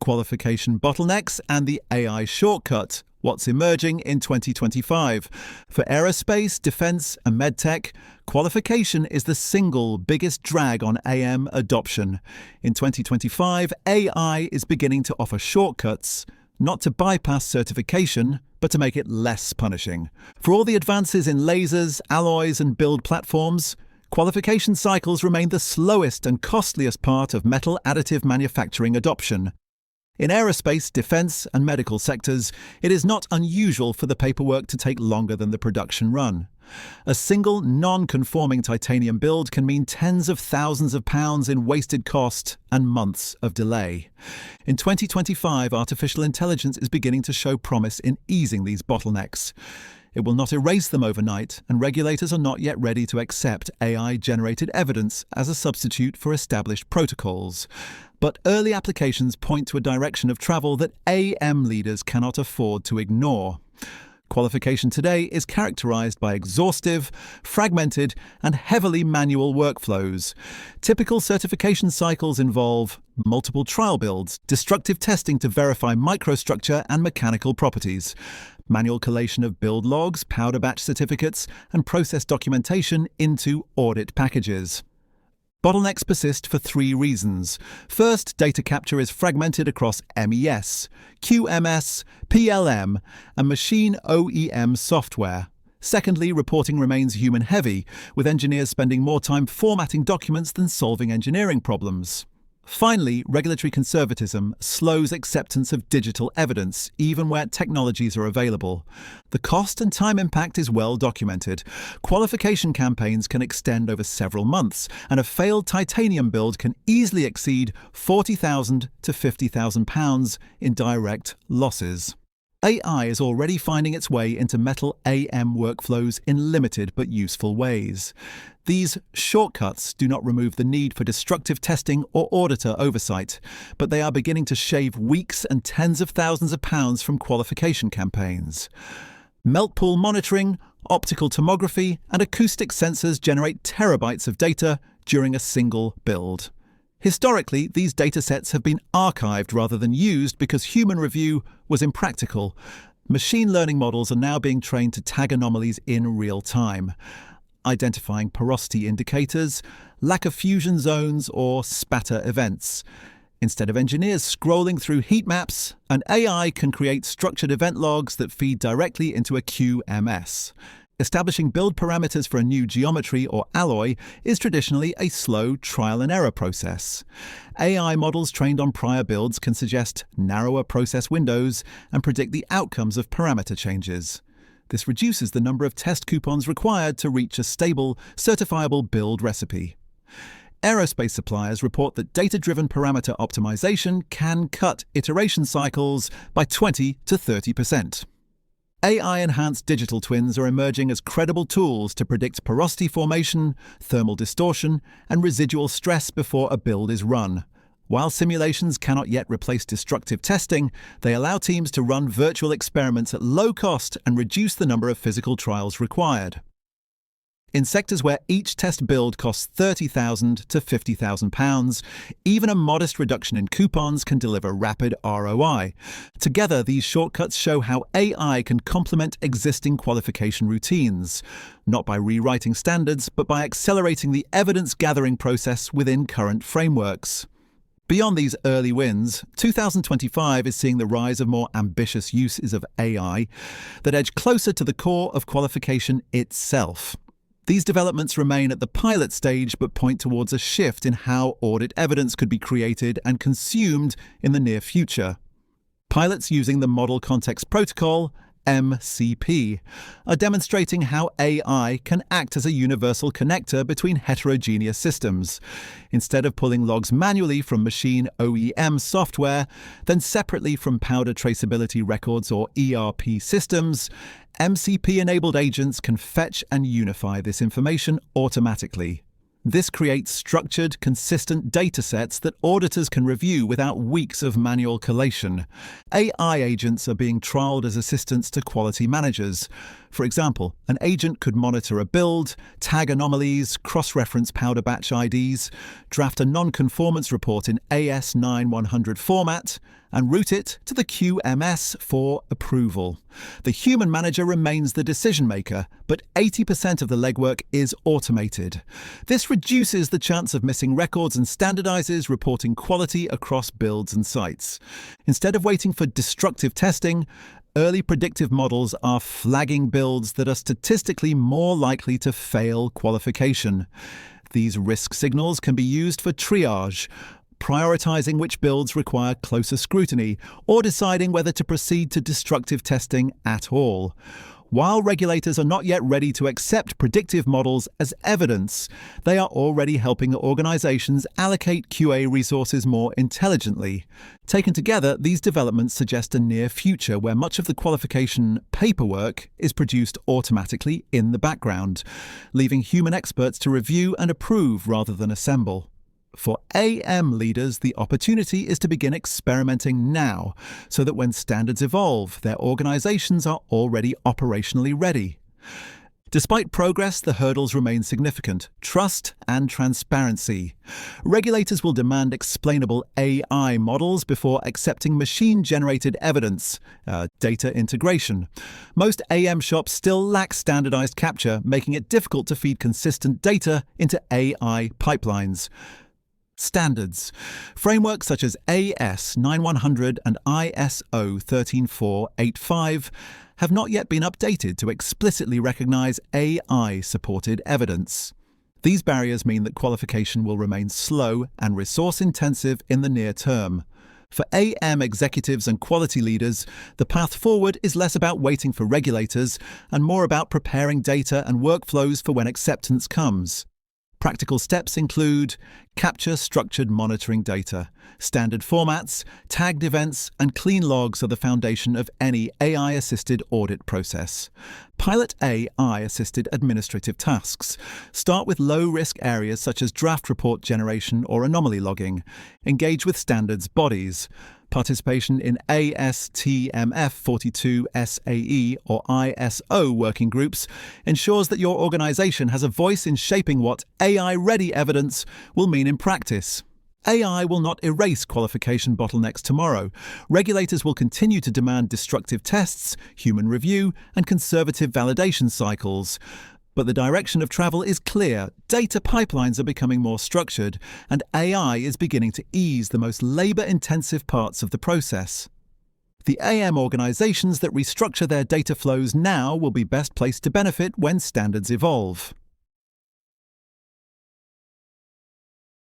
Qualification bottlenecks and the AI shortcut. What's emerging in 2025? For aerospace, defense, and medtech, qualification is the single biggest drag on AM adoption. In 2025, AI is beginning to offer shortcuts, not to bypass certification, but to make it less punishing. For all the advances in lasers, alloys, and build platforms, qualification cycles remain the slowest and costliest part of metal additive manufacturing adoption. In aerospace, defense, and medical sectors, it is not unusual for the paperwork to take longer than the production run. A single non-conforming titanium build can mean tens of thousands of pounds in wasted cost and months of delay. In 2025, artificial intelligence is beginning to show promise in easing these bottlenecks. It will not erase them overnight, and regulators are not yet ready to accept AI-generated evidence as a substitute for established protocols. But early applications point to a direction of travel that AM leaders cannot afford to ignore. Qualification today is characterized by exhaustive, fragmented, and heavily manual workflows. Typical certification cycles involve multiple trial builds, destructive testing to verify microstructure and mechanical properties, manual collation of build logs, powder batch certificates, and process documentation into audit packages. Bottlenecks persist for three reasons. First, data capture is fragmented across MES, QMS, PLM, and machine OEM software. Secondly, reporting remains human-heavy, with engineers spending more time formatting documents than solving engineering problems. Finally, regulatory conservatism slows acceptance of digital evidence, even where technologies are available. The cost and time impact is well documented. Qualification campaigns can extend over several months, and a failed titanium build can easily exceed £40,000 to £50,000 in direct losses. AI is already finding its way into metal AM workflows in limited but useful ways. These shortcuts do not remove the need for destructive testing or auditor oversight, but they are beginning to shave weeks and tens of thousands of pounds from qualification campaigns. Melt pool monitoring, optical tomography, and acoustic sensors generate terabytes of data during a single build. Historically, these datasets have been archived rather than used because human review was impractical. Machine learning models are now being trained to tag anomalies in real time, identifying porosity indicators, lack of fusion zones, or spatter events. Instead of engineers scrolling through heat maps, an AI can create structured event logs that feed directly into a QMS. Establishing build parameters for a new geometry or alloy is traditionally a slow trial and error process. AI models trained on prior builds can suggest narrower process windows and predict the outcomes of parameter changes. This reduces the number of test coupons required to reach a stable, certifiable build recipe. Aerospace suppliers report that data-driven parameter optimization can cut iteration cycles by 20 to 30%. AI-enhanced digital twins are emerging as credible tools to predict porosity formation, thermal distortion, and residual stress before a build is run. While simulations cannot yet replace destructive testing, they allow teams to run virtual experiments at low cost and reduce the number of physical trials required. In sectors where each test build costs £30,000 to £50,000, even a modest reduction in coupons can deliver rapid ROI. Together, these shortcuts show how AI can complement existing qualification routines, not by rewriting standards, but by accelerating the evidence-gathering process within current frameworks. Beyond these early wins, 2025 is seeing the rise of more ambitious uses of AI that edge closer to the core of qualification itself. These developments remain at the pilot stage but point towards a shift in how audit evidence could be created and consumed in the near future. Pilots using the Model Context Protocol, MCP, are demonstrating how AI can act as a universal connector between heterogeneous systems. Instead of pulling logs manually from machine OEM software, then separately from powder traceability records or ERP systems, MCP-enabled agents can fetch and unify this information automatically. This creates structured, consistent datasets that auditors can review without weeks of manual collation. AI agents are being trialed as assistants to quality managers, For example, an agent could monitor a build, tag anomalies, cross-reference powder batch IDs, draft a non-conformance report in AS9100 format, and route it to the QMS for approval. The human manager remains the decision-maker, but 80% of the legwork is automated. This reduces the chance of missing records and standardizes reporting quality across builds and sites. Instead of waiting for destructive testing, early predictive models are flagging builds that are statistically more likely to fail qualification. These risk signals can be used for triage, prioritizing which builds require closer scrutiny, or deciding whether to proceed to destructive testing at all. While regulators are not yet ready to accept predictive models as evidence, they are already helping organizations allocate QA resources more intelligently. Taken together, these developments suggest a near future where much of the qualification paperwork is produced automatically in the background, leaving human experts to review and approve rather than assemble. For AM leaders, the opportunity is to begin experimenting now, so that when standards evolve, their organizations are already operationally ready. Despite progress, the hurdles remain significant: trust and transparency. Regulators will demand explainable AI models before accepting machine-generated evidence, data integration. Most AM shops still lack standardized capture, making it difficult to feed consistent data into AI pipelines. Standards. Frameworks such as AS9100 and ISO 13485 have not yet been updated to explicitly recognize AI-supported evidence. These barriers mean that qualification will remain slow and resource-intensive in the near term. For AM executives and quality leaders, the path forward is less about waiting for regulators and more about preparing data and workflows for when acceptance comes. Practical steps include capture structured monitoring data. Standard formats, tagged events, and clean logs are the foundation of any AI-assisted audit process. Pilot AI-assisted administrative tasks. Start with low-risk areas such as draft report generation or anomaly logging. Engage with standards bodies. Participation in ASTM F42 SAE or ISO working groups ensures that your organization has a voice in shaping what AI-ready evidence will mean in practice. AI will not erase qualification bottlenecks tomorrow. Regulators will continue to demand destructive tests, human review, and conservative validation cycles. But the direction of travel is clear. Data pipelines are becoming more structured, and AI is beginning to ease the most labor-intensive parts of the process. The AM organizations that restructure their data flows now will be best placed to benefit when standards evolve.